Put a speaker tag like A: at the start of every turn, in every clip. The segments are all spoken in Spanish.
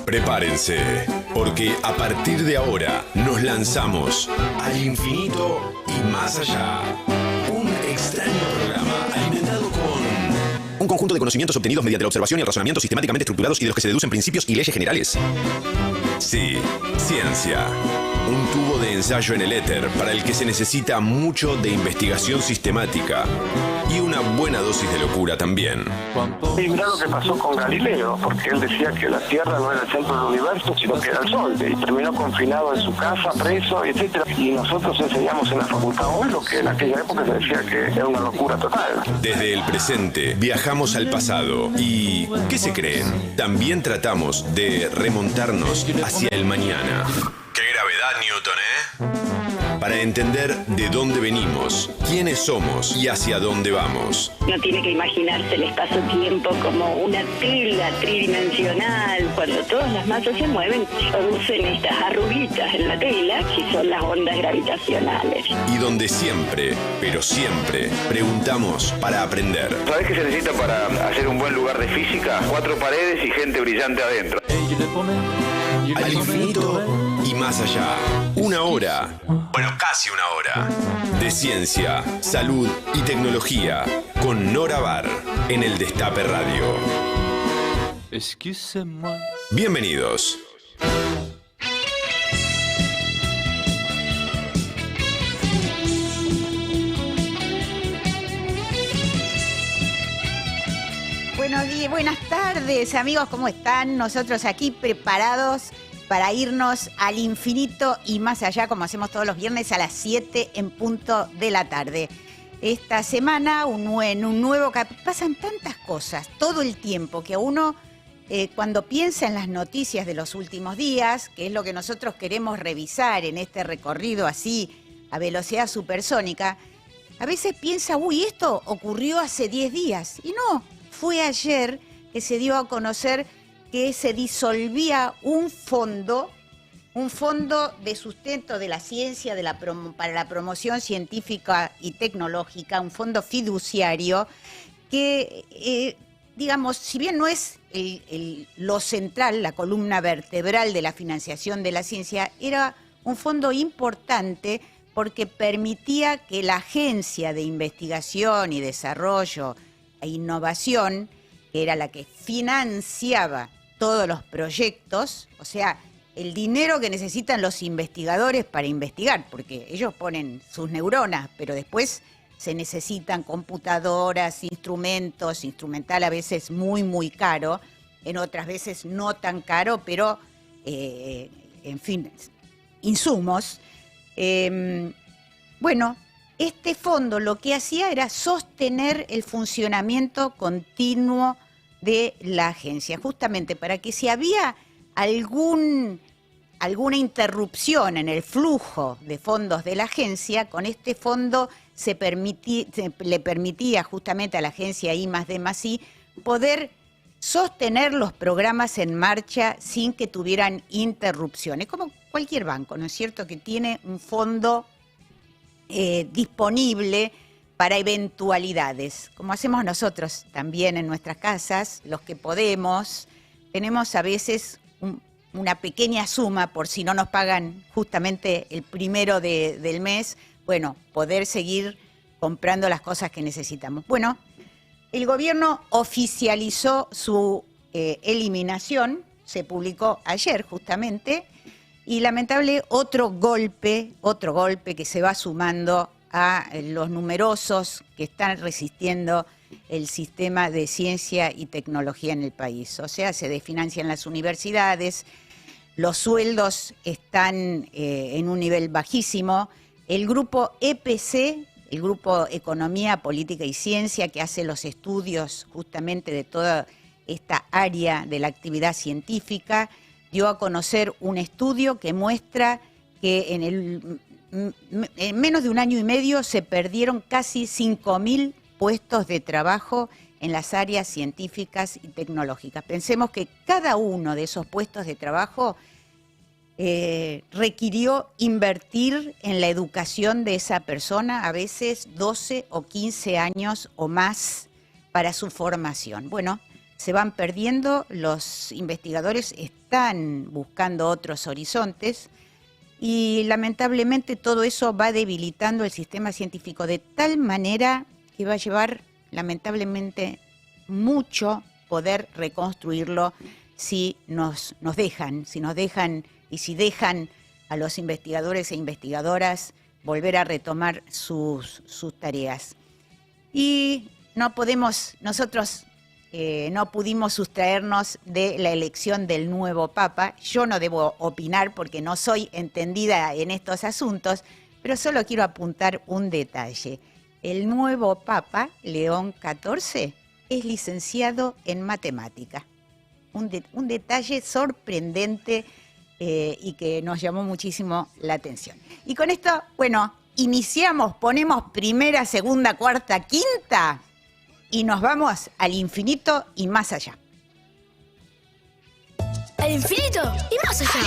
A: Prepárense, porque a partir de ahora nos lanzamos al infinito y más allá. Un extraño programa alimentado con un conjunto de conocimientos obtenidos mediante la observación y el razonamiento sistemáticamente estructurados y de los que se deducen principios y leyes generales. Sí, ciencia. Un tubo de ensayo en el éter para el que se necesita mucho de investigación sistemática y una buena dosis de locura también.
B: Y mirá lo que pasó con Galileo, porque él decía que la Tierra no era el centro del universo, sino que era el Sol, y terminó confinado en su casa, preso, etc. Y nosotros enseñamos en la facultad hoy lo que en aquella época se decía que era una locura total.
A: Desde el presente viajamos al pasado y, ¿qué se creen? También tratamos de remontarnos hacia el mañana. ¡Qué gravedad, Newton, Para entender de dónde venimos, quiénes somos y hacia dónde vamos.
C: No tiene que imaginarse el espacio-tiempo como una tela tridimensional. Cuando todas las masas se mueven, producen estas arruguitas en la tela, que son las ondas gravitacionales.
A: Y donde siempre, pero siempre, preguntamos para aprender.
D: ¿Sabés qué se necesita para hacer un buen lugar de física? 4 paredes y gente brillante adentro.
A: Al infinito y más allá. Una hora, bueno, casi una hora, de ciencia, salud y tecnología con Nora Bar en el Destape Radio. Bienvenidos.
E: Buenos días, buenas tardes, amigos, ¿cómo están? Nosotros aquí preparados para irnos al infinito y más allá, como hacemos todos los viernes a las 7 en punto de la tarde. Esta semana, en un nuevo capítulo, pasan tantas cosas todo el tiempo que a uno, cuando piensa en las noticias de los últimos días, que es lo que nosotros queremos revisar en este recorrido así a velocidad supersónica, a veces piensa, esto ocurrió hace 10 días. Y no, fue ayer que se dio a conocer que se disolvía un fondo de sustento de la ciencia para la promoción científica y tecnológica, un fondo fiduciario que, digamos, si bien no es lo central, la columna vertebral de la financiación de la ciencia, era un fondo importante porque permitía que la Agencia de Investigación y Desarrollo e Innovación, que era la que financiaba todos los proyectos, o sea, el dinero que necesitan los investigadores para investigar, porque ellos ponen sus neuronas, pero después se necesitan computadoras, instrumental a veces muy, muy caro, en otras veces no tan caro, pero, en fin, insumos. Bueno, este fondo lo que hacía era sostener el funcionamiento continuo de la agencia, justamente para que si había alguna interrupción en el flujo de fondos de la agencia, con este fondo le permitía justamente a la agencia I+D+I poder sostener los programas en marcha sin que tuvieran interrupciones, como cualquier banco, ¿no es cierto?, que tiene un fondo disponible para eventualidades, como hacemos nosotros también en nuestras casas, los que podemos, tenemos a veces una pequeña suma por si no nos pagan justamente el primero del mes, bueno, poder seguir comprando las cosas que necesitamos. Bueno, el gobierno oficializó su eliminación, se publicó ayer justamente, y lamentable otro golpe que se va sumando a los numerosos que están resistiendo el sistema de ciencia y tecnología en el país. O sea, se desfinancian las universidades, los sueldos están en un nivel bajísimo. El grupo EPC, el Grupo Economía, Política y Ciencia, que hace los estudios justamente de toda esta área de la actividad científica, dio a conocer un estudio que muestra que en menos de un año y medio se perdieron casi 5.000 puestos de trabajo en las áreas científicas y tecnológicas. Pensemos que cada uno de esos puestos de trabajo requirió invertir en la educación de esa persona, a veces 12 o 15 años o más para su formación. Bueno, se van perdiendo, los investigadores están buscando otros horizontes y lamentablemente todo eso va debilitando el sistema científico de tal manera que va a llevar lamentablemente mucho poder reconstruirlo si nos dejan y si dejan a los investigadores e investigadoras volver a retomar sus tareas. Y nosotros no pudimos sustraernos de la elección del nuevo Papa. Yo no debo opinar porque no soy entendida en estos asuntos, pero solo quiero apuntar un detalle. El nuevo Papa, León XIV, es licenciado en matemática. Un detalle sorprendente y que nos llamó muchísimo la atención. Y con esto, bueno, ponemos primera, segunda, cuarta, quinta y nos vamos al infinito y más allá.
F: Al infinito y más allá.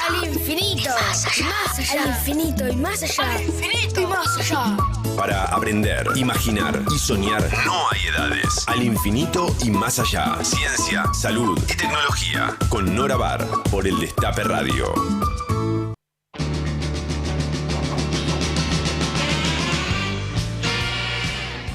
F: Al infinito y más allá. Al infinito y más allá. Al infinito y más allá.
A: Para aprender, imaginar y soñar no hay edades. Al infinito y más allá. Ciencia, salud y tecnología. Con Nora Bar por el Destape Radio.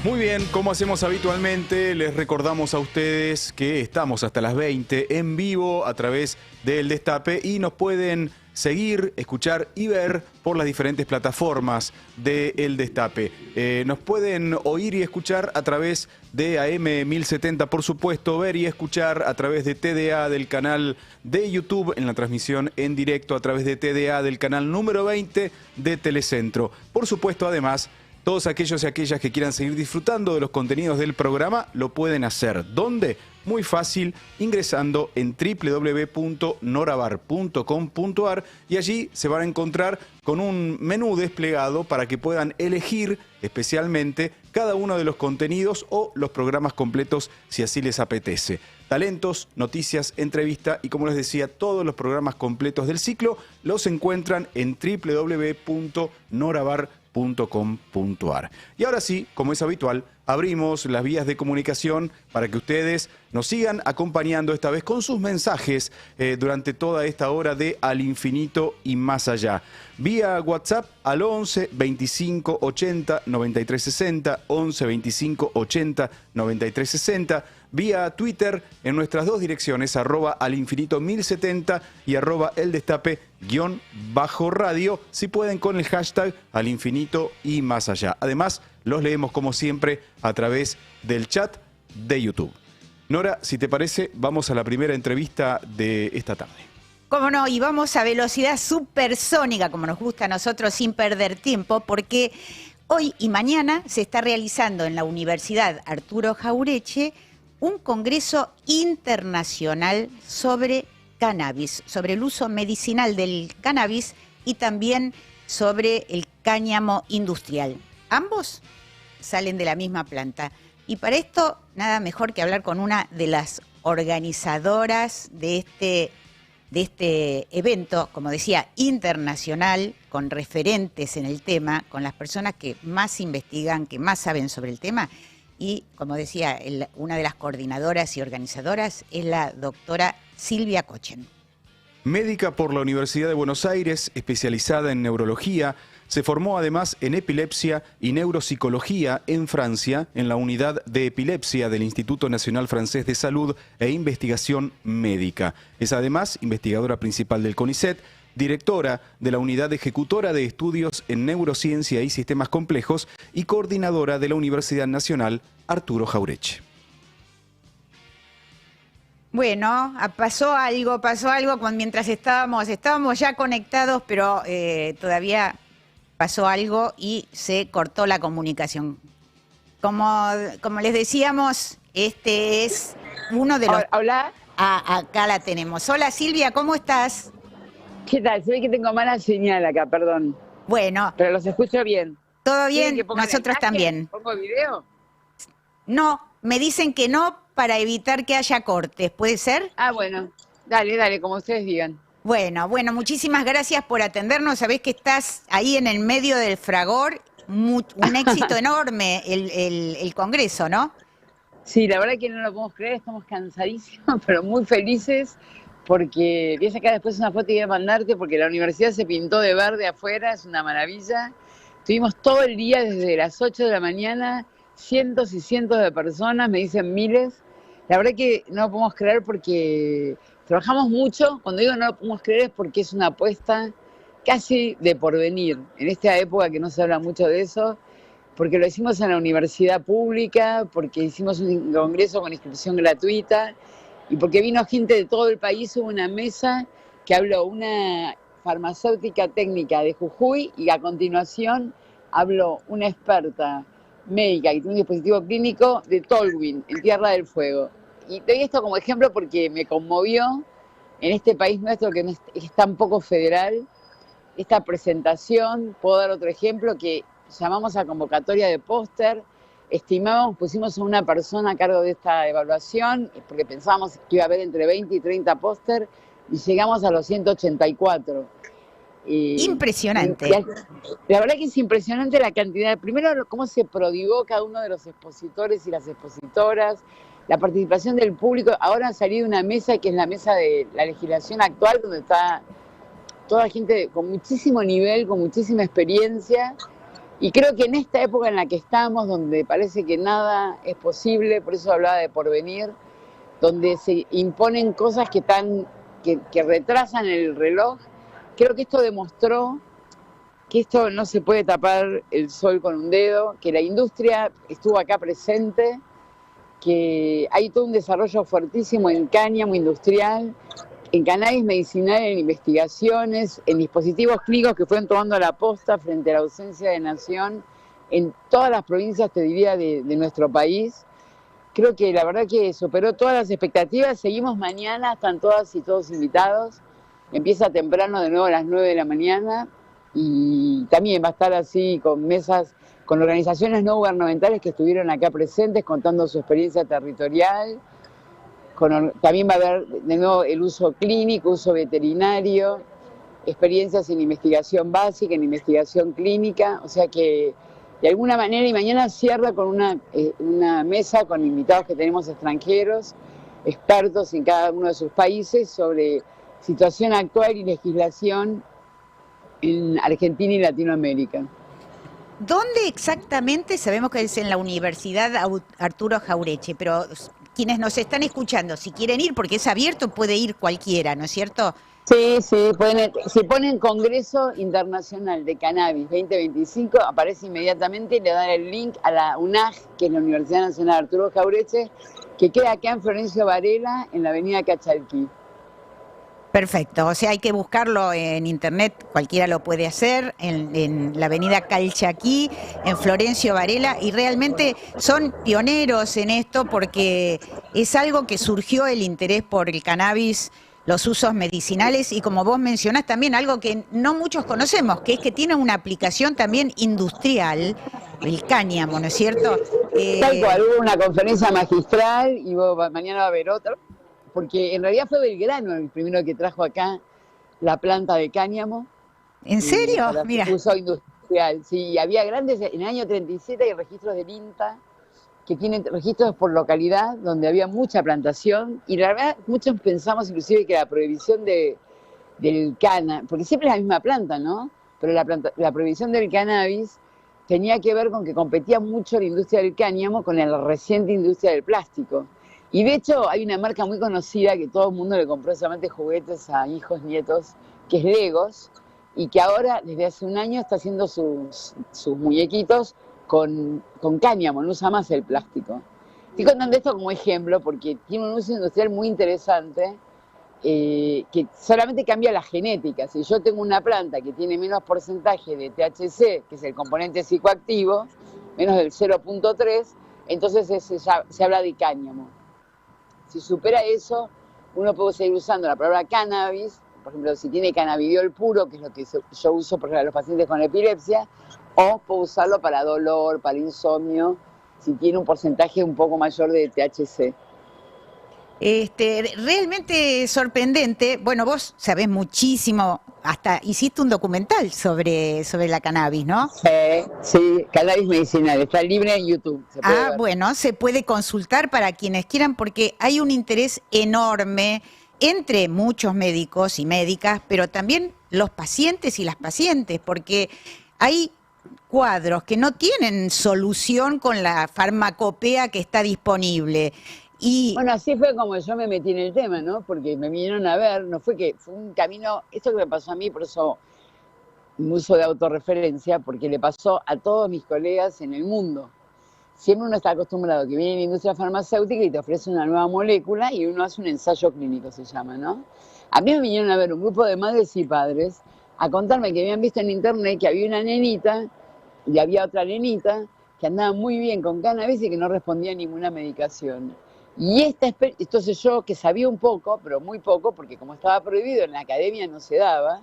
G: Muy bien, como hacemos habitualmente, les recordamos a ustedes que estamos hasta las 20 en vivo a través del Destape y nos pueden seguir, escuchar y ver por las diferentes plataformas del Destape. Nos pueden oír y escuchar a través de AM 1070, por supuesto, ver y escuchar a través de TDA del canal de YouTube en la transmisión en directo a través de TDA del canal número 20 de Telecentro. Por supuesto, además, todos aquellos y aquellas que quieran seguir disfrutando de los contenidos del programa lo pueden hacer. ¿Dónde? Muy fácil, ingresando en www.norabar.com.ar y allí se van a encontrar con un menú desplegado para que puedan elegir especialmente cada uno de los contenidos o los programas completos si así les apetece. Talentos, noticias, entrevista y, como les decía, todos los programas completos del ciclo los encuentran en www.norabar.com.ar. Y ahora sí, como es habitual, abrimos las vías de comunicación para que ustedes nos sigan acompañando esta vez con sus mensajes durante toda esta hora de Al Infinito y Más Allá. Vía WhatsApp al 11 25 80 93 60, 11 25 80 93 60. Vía Twitter en nuestras dos direcciones, @alinfinito1070 y @eldestape_radio, si pueden con el hashtag Al Infinito y Más Allá. Además, los leemos como siempre a través del chat de YouTube. Nora, si te parece, vamos a la primera entrevista de esta tarde.
E: Cómo no, y vamos a velocidad supersónica, como nos gusta a nosotros, sin perder tiempo, porque hoy y mañana se está realizando en la Universidad Arturo Jauretche un congreso internacional sobre cannabis, sobre el uso medicinal del cannabis y también sobre el cáñamo industrial. Ambos salen de la misma planta. Y para esto, nada mejor que hablar con una de las organizadoras de este evento, como decía, internacional, con referentes en el tema, con las personas que más investigan, que más saben sobre el tema. Y, como decía, una de las coordinadoras y organizadoras es la doctora Silvia Kochen.
G: Médica por la Universidad de Buenos Aires, especializada en neurología, se formó además en epilepsia y neuropsicología en Francia, en la unidad de epilepsia del Instituto Nacional Francés de Salud e Investigación Médica. Es además investigadora principal del CONICET, directora de la Unidad Ejecutora de Estudios en Neurociencia y Sistemas Complejos y coordinadora de la Universidad Nacional Arturo Jauretche.
E: Bueno, pasó algo mientras estábamos ya conectados, pero todavía pasó algo y se cortó la comunicación. Como les decíamos, este es uno de los...
H: Hola.
E: Acá la tenemos. Hola Silvia, ¿cómo estás?
H: ¿Qué tal? Se ve que tengo mala señal acá, perdón.
E: Bueno.
H: Pero los escucho bien.
E: ¿Todo bien? Nosotros también.
H: ¿Pongo video?
E: No, me dicen que no para evitar que haya cortes. ¿Puede ser?
H: Ah, bueno. Dale, como ustedes digan.
E: Bueno, muchísimas gracias por atendernos. Sabés que estás ahí en el medio del fragor. Un éxito enorme el Congreso, ¿no?
H: Sí, la verdad que no lo podemos creer, estamos cansadísimos, pero muy felices, porque voy a sacar después una foto y voy a mandarte, porque la universidad se pintó de verde afuera, es una maravilla. Estuvimos todo el día desde las 8 de la mañana, cientos y cientos de personas, me dicen miles. La verdad que no lo podemos creer porque trabajamos mucho. Cuando digo no lo podemos creer es porque es una apuesta casi de porvenir. En esta época que no se habla mucho de eso, porque lo hicimos en la universidad pública, porque hicimos un congreso con inscripción gratuita y porque vino gente de todo el país. Hubo una mesa que habló una farmacéutica técnica de Jujuy y a continuación habló una experta médica que tiene un dispositivo clínico de Tolwyn, en Tierra del Fuego. Y te doy esto como ejemplo porque me conmovió en este país nuestro que es tan poco federal, esta presentación. Puedo dar otro ejemplo que llamamos a convocatoria de póster, pusimos a una persona a cargo de esta evaluación porque pensábamos que iba a haber entre 20 y 30 póster y llegamos a los 184.
E: Impresionante.
H: La verdad que es impresionante la cantidad. Primero, cómo se prodigó cada uno de los expositores y las expositoras, la participación del público. Ahora ha salido una mesa que es la mesa de la legislación actual, donde está toda gente con muchísimo nivel, con muchísima experiencia. Y creo que en esta época en la que estamos, donde parece que nada es posible, por eso hablaba de porvenir, donde se imponen cosas que retrasan el reloj, creo que esto demostró que esto no se puede tapar el sol con un dedo, que la industria estuvo acá presente, que hay todo un desarrollo fuertísimo en cáñamo industrial, en cannabis medicinal, en investigaciones, en dispositivos clínicos que fueron tomando la posta frente a la ausencia de nación en todas las provincias, te diría, de nuestro país. Creo que la verdad que superó todas las expectativas. Seguimos mañana, están todas y todos invitados. Empieza temprano de nuevo a las 9 de la mañana y también va a estar así con mesas, con organizaciones no gubernamentales que estuvieron acá presentes contando su experiencia territorial. También va a haber de nuevo el uso clínico, uso veterinario, experiencias en investigación básica, en investigación clínica, o sea que de alguna manera, y mañana cierra con una mesa con invitados que tenemos extranjeros, expertos en cada uno de sus países sobre situación actual y legislación en Argentina y Latinoamérica.
E: ¿Dónde exactamente? Sabemos que es en la Universidad Arturo Jauretche, pero quienes nos están escuchando, si quieren ir, porque es abierto, puede ir cualquiera, ¿no es cierto?
H: Sí, se ponen Congreso Internacional de Cannabis 2025, aparece inmediatamente y le dan el link a la UNAJ, que es la Universidad Nacional Arturo Jauretche, que queda acá en Florencio Varela, en la avenida Cachalquí.
E: Perfecto, o sea, hay que buscarlo en internet, cualquiera lo puede hacer, en la avenida Calchaquí, en Florencio Varela, y realmente son pioneros en esto porque es algo que surgió el interés por el cannabis, los usos medicinales, y como vos mencionás también algo que no muchos conocemos, que es que tiene una aplicación también industrial, el cáñamo, ¿no es cierto?
H: Tal cual, hubo una conferencia magistral y mañana va a haber otra. Porque en realidad fue Belgrano el primero que trajo acá la planta de cáñamo.
E: ¿En serio? Mira.
H: Uso industrial. Sí, había grandes, en el año 37 hay registros del INTA que tienen registros por localidad donde había mucha plantación y la verdad muchos pensamos inclusive que la prohibición del cannabis, porque siempre es la misma planta, ¿no? Pero la prohibición del cannabis tenía que ver con que competía mucho la industria del cáñamo con la reciente industria del plástico. Y de hecho hay una marca muy conocida que todo el mundo le compró solamente juguetes a hijos, nietos, que es Legos, y que ahora desde hace un año está haciendo sus muñequitos con cáñamo, no usa más el plástico. Estoy contando esto como ejemplo porque tiene un uso industrial muy interesante que solamente cambia la genética. Si yo tengo una planta que tiene menos porcentaje de THC, que es el componente psicoactivo, menos del 0.3, entonces se habla de cáñamo. Si supera eso, uno puede seguir usando la palabra cannabis, por ejemplo, si tiene cannabidiol puro, que es lo que yo uso para los pacientes con epilepsia, o puedo usarlo para dolor, para insomnio, si tiene un porcentaje un poco mayor de THC.
E: Realmente sorprendente. Bueno, vos sabés muchísimo hasta hiciste un documental sobre la cannabis, ¿no?
H: Sí, cannabis medicinal, está libre en YouTube. Se puede ver.
E: Bueno, se puede consultar para quienes quieran porque hay un interés enorme entre muchos médicos y médicas, pero también los pacientes y las pacientes, porque hay cuadros que no tienen solución con la farmacopea que está disponible. Y
H: Bueno, así fue como yo me metí en el tema, ¿no? Porque me vinieron a ver, no fue que fue un camino, esto que me pasó a mí, por eso un uso de autorreferencia, porque le pasó a todos mis colegas en el mundo. Siempre uno está acostumbrado que viene la industria farmacéutica y te ofrece una nueva molécula y uno hace un ensayo clínico, se llama, ¿no? A mí me vinieron a ver un grupo de madres y padres a contarme que habían visto en internet que había una nenita y había otra nenita que andaba muy bien con cannabis y que no respondía a ninguna medicación. Y entonces yo, que sabía un poco, pero muy poco, porque como estaba prohibido en la academia no se daba,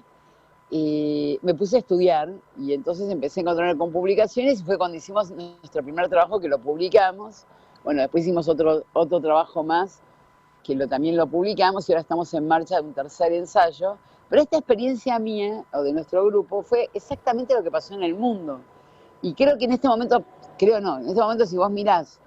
H: me puse a estudiar y entonces empecé a encontrarme con publicaciones y fue cuando hicimos nuestro primer trabajo que lo publicamos. Bueno, después hicimos otro trabajo más que también lo publicamos y ahora estamos en marcha de un tercer ensayo. Pero esta experiencia mía o de nuestro grupo fue exactamente lo que pasó en el mundo. Y creo que en este momento si vos mirás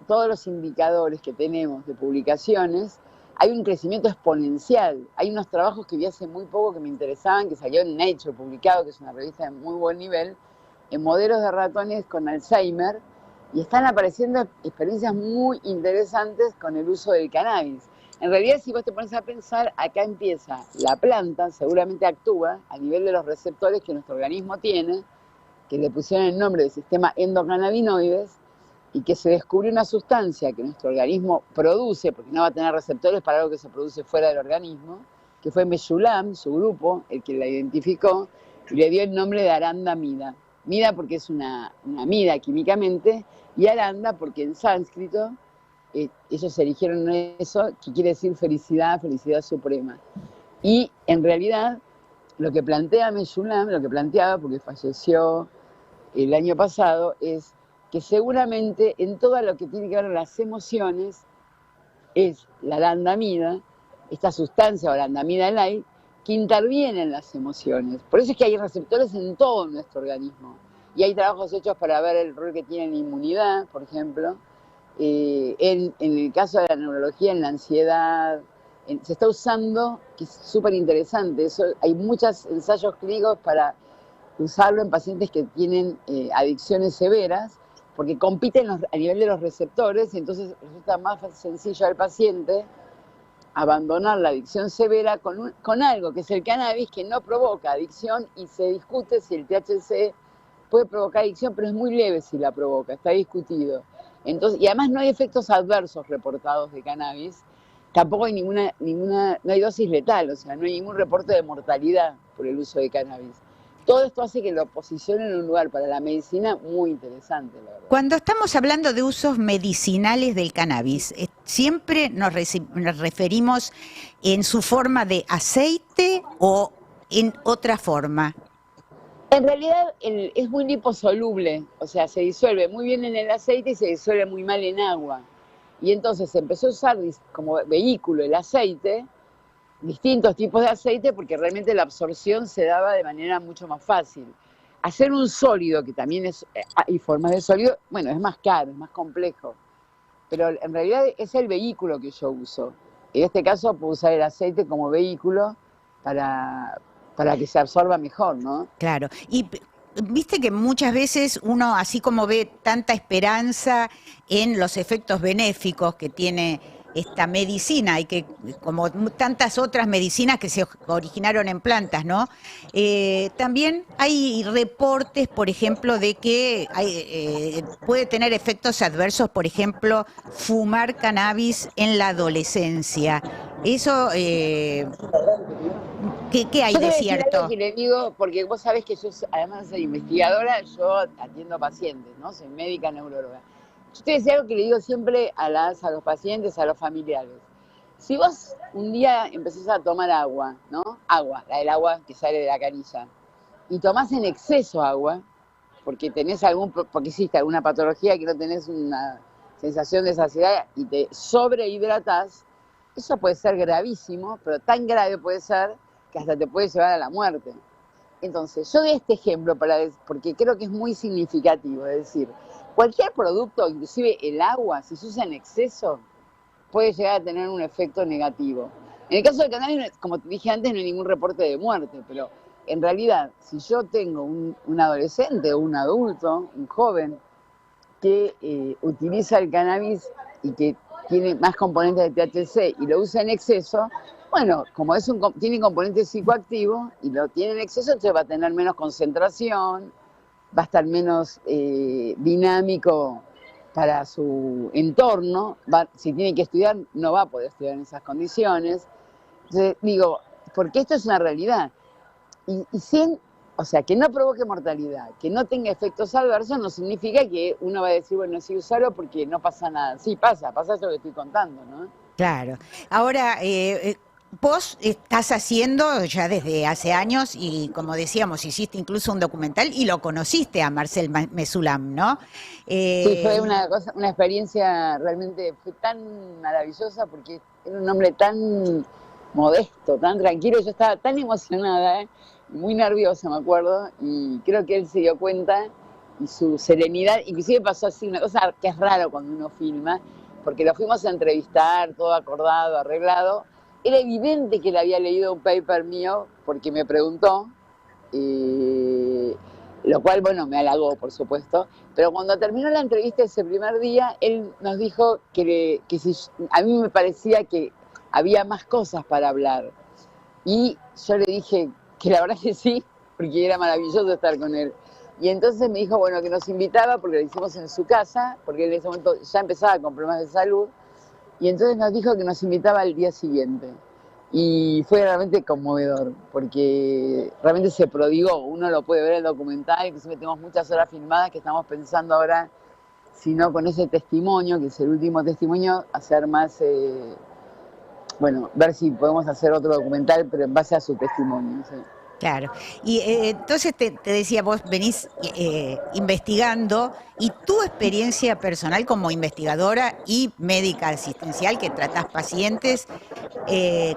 H: todos los indicadores que tenemos de publicaciones, hay un crecimiento exponencial. Hay unos trabajos que vi hace muy poco que me interesaban, que salió en Nature publicado, que es una revista de muy buen nivel, en modelos de ratones con Alzheimer, y están apareciendo experiencias muy interesantes con el uso del cannabis. En realidad, si vos te pones a pensar, acá empieza la planta, seguramente actúa a nivel de los receptores que nuestro organismo tiene, que le pusieron el nombre de sistema endocannabinoides, y que se descubrió una sustancia que nuestro organismo produce, porque no va a tener receptores para algo que se produce fuera del organismo, que fue Mesulam, su grupo, el que la identificó, y le dio el nombre de arandamida. Mida porque es una mida químicamente, y aranda porque en sánscrito ellos eligieron eso, que quiere decir felicidad suprema. Y en realidad lo que plantea Mesulam, lo que planteaba, porque falleció el año pasado, es que seguramente en todo lo que tiene que ver con las emociones es la arandamida, esta sustancia o arandamida light, que interviene en las emociones. Por eso es que hay receptores en todo nuestro organismo. Y hay trabajos hechos para ver el rol que tiene en la inmunidad, por ejemplo. En el caso de la neurología, en la ansiedad, se está usando, que es súper interesante. Hay muchos ensayos clínicos para usarlo en pacientes que tienen adicciones severas, porque compiten a nivel de los receptores y entonces resulta más sencillo al paciente abandonar la adicción severa con algo que es el cannabis, que no provoca adicción, y se discute si el THC puede provocar adicción, pero es muy leve si la provoca, está discutido. Entonces, y además no hay efectos adversos reportados de cannabis, tampoco hay no hay dosis letal, o sea, no hay ningún reporte de mortalidad por el uso de cannabis. Todo esto hace que lo posicione en un lugar para la medicina muy interesante, la verdad.
E: cuando estamos hablando de usos medicinales del cannabis, ¿siempre nos referimos en su forma de aceite o en otra forma?
H: En realidad es muy liposoluble, o sea, se disuelve muy bien en el aceite y se disuelve muy mal en agua. Y entonces se empezó a usar como vehículo el aceite, distintos tipos de aceite, porque realmente la absorción se daba de manera mucho más fácil. Hacer un sólido, que también hay formas de sólido, bueno, es más caro, es más complejo, pero en realidad es el vehículo que yo uso. En este caso puedo usar el aceite como vehículo para que se absorba mejor, ¿no?
E: Claro, y viste que muchas veces uno, así como ve tanta esperanza en los efectos benéficos que tiene esta medicina y que como tantas otras medicinas que se originaron en plantas, ¿no? También hay reportes, por ejemplo, de que puede tener efectos adversos, por ejemplo, fumar cannabis en la adolescencia. Eso, ¿qué hay de cierto?
H: Algo que le digo, porque vos sabés que yo, además de ser investigadora, yo atiendo pacientes, ¿no? Soy médica neuróloga. Yo te decía algo que le digo siempre a los pacientes, a los familiares. Si vos un día empezás a tomar agua, ¿no? Agua, el agua que sale de la canilla, y tomás en exceso agua, porque porque hiciste alguna patología que no tenés una sensación de saciedad y te sobrehidratás, eso puede ser gravísimo, pero tan grave puede ser que hasta te puede llevar a la muerte. Entonces, yo doy este ejemplo porque creo que es muy significativo, es decir, cualquier producto, inclusive el agua, si se usa en exceso, puede llegar a tener un efecto negativo. En el caso del cannabis, como te dije antes, no hay ningún reporte de muerte, pero en realidad, si yo tengo un adolescente o un adulto, un joven, que utiliza el cannabis y que tiene más componentes de THC y lo usa en exceso, bueno, como tiene componentes psicoactivos y lo tiene en exceso, entonces va a tener menos concentración, va a estar menos dinámico para su entorno, si tiene que estudiar, no va a poder estudiar en esas condiciones. Entonces, digo, porque esto es una realidad. Y o sea, que no provoque mortalidad, que no tenga efectos adversos, no significa que uno va a decir, bueno, sí, usarlo porque no pasa nada. Sí, pasa eso que estoy contando, ¿no?
E: Claro. Ahora, vos estás haciendo ya desde hace años y, como decíamos, hiciste incluso un documental y lo conociste a Marcel Mesulam, ¿no?
H: Sí, fue una experiencia realmente fue tan maravillosa porque era un hombre tan modesto, tan tranquilo. Yo estaba tan emocionada, muy nerviosa, me acuerdo, y creo que él se dio cuenta y su serenidad, inclusive pasó así una cosa que es raro cuando uno filma, porque lo fuimos a entrevistar, todo acordado, arreglado. Era evidente que él había leído un paper mío porque me preguntó, lo cual, bueno, me halagó, por supuesto. Pero cuando terminó la entrevista ese primer día, él nos dijo que si a mí me parecía que había más cosas para hablar. Y yo le dije que la verdad que sí, porque era maravilloso estar con él. Y entonces me dijo, bueno, que nos invitaba, porque lo hicimos en su casa, porque él en ese momento ya empezaba con problemas de salud, y entonces nos dijo que nos invitaba al día siguiente. Y fue realmente conmovedor, porque realmente se prodigó. Uno lo puede ver en el documental, inclusive tenemos muchas horas filmadas que estamos pensando ahora, si no con ese testimonio, que es el último testimonio, hacer más, bueno, ver si podemos hacer otro documental, pero en base a su testimonio. ¿Sí?
E: Claro. Y entonces te decía, vos venís investigando y tu experiencia personal como investigadora y médica asistencial que tratás pacientes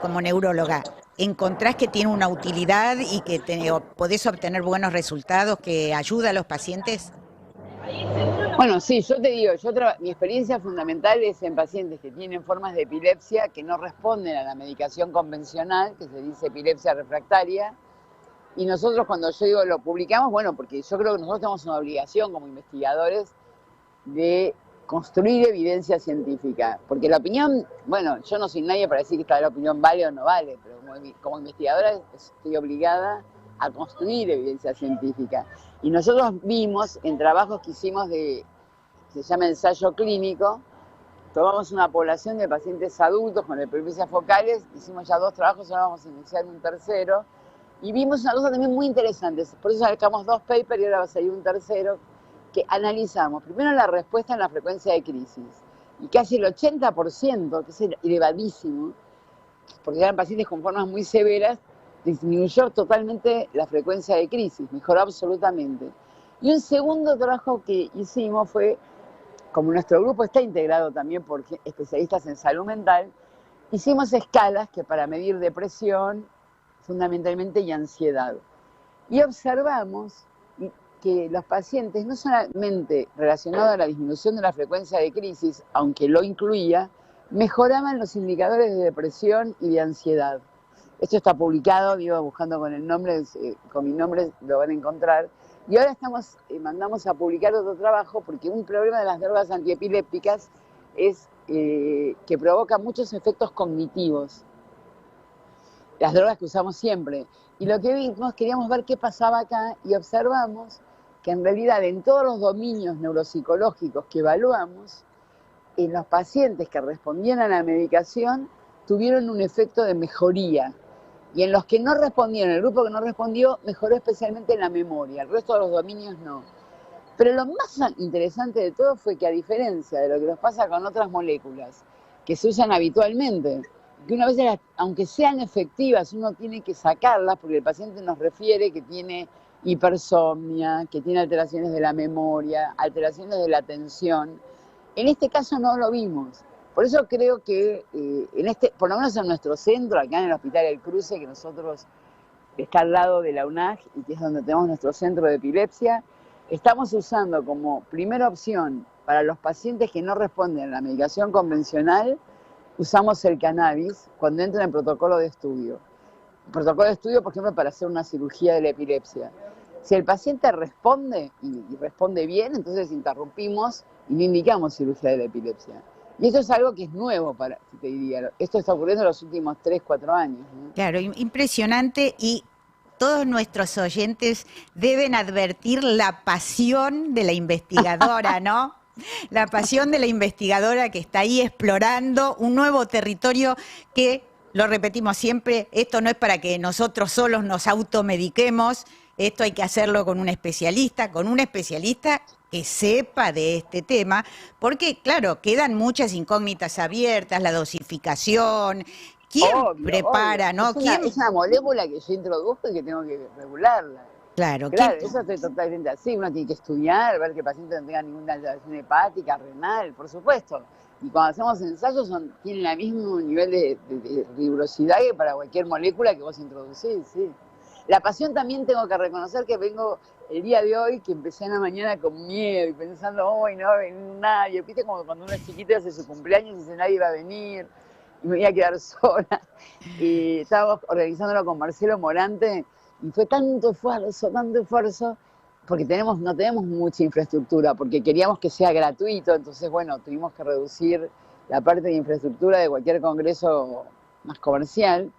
E: como neuróloga, ¿encontrás que tiene una utilidad y que podés obtener buenos resultados, que ayuda a los pacientes?
H: Bueno, sí, yo te digo, mi experiencia fundamental es en pacientes que tienen formas de epilepsia que no responden a la medicación convencional, que se dice epilepsia refractaria. Y nosotros cuando yo digo lo publicamos, bueno, porque yo creo que nosotros tenemos una obligación como investigadores de construir evidencia científica. Porque la opinión, bueno, yo no soy nadie para decir que la opinión vale o no vale, pero como investigadora estoy obligada a construir evidencia científica. Y nosotros vimos en trabajos que hicimos se llama ensayo clínico, tomamos una población de pacientes adultos con epilepsias focales, hicimos ya 2 trabajos, ahora vamos a iniciar un tercero. Y vimos una cosa también muy interesante, por eso sacamos 2 papers y ahora va a salir un tercero, que analizamos primero la respuesta en la frecuencia de crisis. Y casi el 80%, que es elevadísimo, porque eran pacientes con formas muy severas, disminuyó totalmente la frecuencia de crisis, mejoró absolutamente. Y un segundo trabajo que hicimos fue, como nuestro grupo está integrado también por especialistas en salud mental, hicimos escalas que para medir depresión, fundamentalmente, y ansiedad. Y observamos que los pacientes, no solamente relacionados a la disminución de la frecuencia de crisis, aunque lo incluía, mejoraban los indicadores de depresión y de ansiedad. Esto está publicado, digo, buscando con el nombre, con mi nombre lo van a encontrar. Y ahora mandamos a publicar otro trabajo, porque un problema de las drogas antiepilépticas es que provoca muchos efectos cognitivos. Las drogas que usamos siempre. Y lo que vimos, queríamos ver qué pasaba acá y observamos que en realidad en todos los dominios neuropsicológicos que evaluamos, en los pacientes que respondían a la medicación tuvieron un efecto de mejoría. Y en los que no respondieron, el grupo que no respondió, mejoró especialmente en la memoria, el resto de los dominios no. Pero lo más interesante de todo fue que, a diferencia de lo que nos pasa con otras moléculas que se usan habitualmente, que una vez, aunque sean efectivas, uno tiene que sacarlas porque el paciente nos refiere que tiene hipersomnia, que tiene alteraciones de la memoria, alteraciones de la atención. En este caso no lo vimos. Por eso creo que por lo menos en nuestro centro, acá en el Hospital El Cruce, que nosotros que está al lado de la UNAG y que es donde tenemos nuestro centro de epilepsia, estamos usando como primera opción para los pacientes que no responden a la medicación convencional, usamos el cannabis cuando entran en protocolo de estudio. Protocolo de estudio, por ejemplo, para hacer una cirugía de la epilepsia. Si el paciente responde y responde bien, entonces interrumpimos y no indicamos cirugía de la epilepsia. Y eso es algo que es nuevo, te diría. Esto está ocurriendo en los últimos 3, 4 años, ¿no?
E: Claro, impresionante, y todos nuestros oyentes deben advertir la pasión de la investigadora, ¿no? La pasión de la investigadora que está ahí explorando un nuevo territorio que, lo repetimos siempre, esto no es para que nosotros solos nos automediquemos, esto hay que hacerlo con un especialista que sepa de este tema, porque, claro, quedan muchas incógnitas abiertas, la dosificación, ¿quién prepara, no?
H: Es una molécula que yo introduzco y que tengo que regularla.
E: Claro,
H: eso estoy totalmente así. Uno tiene que estudiar, ver que el paciente no tenga ninguna alteración hepática, renal, por supuesto. Y cuando hacemos ensayos tienen el mismo nivel de rigurosidad que para cualquier molécula que vos introducís, sí. La pasión también tengo que reconocer que vengo el día de hoy, que empecé en la mañana con miedo y pensando, hoy no va a venir nadie. Viste como cuando uno es chiquito hace su cumpleaños y dice nadie va a venir y me voy a quedar sola. Y estábamos organizándolo con Marcelo Morante. Y fue tanto esfuerzo, porque no tenemos mucha infraestructura, porque queríamos que sea gratuito, entonces, bueno, tuvimos que reducir la parte de infraestructura de cualquier congreso más comercial,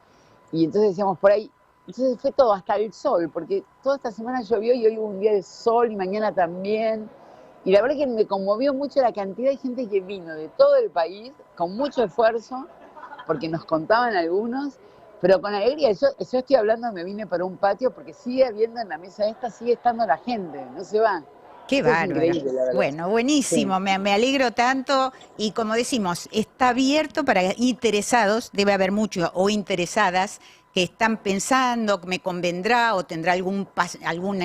H: y entonces decíamos por ahí, entonces fue todo, hasta el sol, porque toda esta semana llovió y hoy hubo un día de sol y mañana también, y la verdad que me conmovió mucho la cantidad de gente que vino de todo el país, con mucho esfuerzo, porque nos contaban algunos, pero con alegría. Yo estoy hablando, me vine para un patio porque sigue habiendo en la mesa sigue estando la gente, no se va.
E: Qué bárbaro. Bueno, buenísimo, sí. Me alegro tanto, y como decimos, está abierto para interesados, debe haber muchos, o interesadas, que están pensando, me convendrá o tendrá algún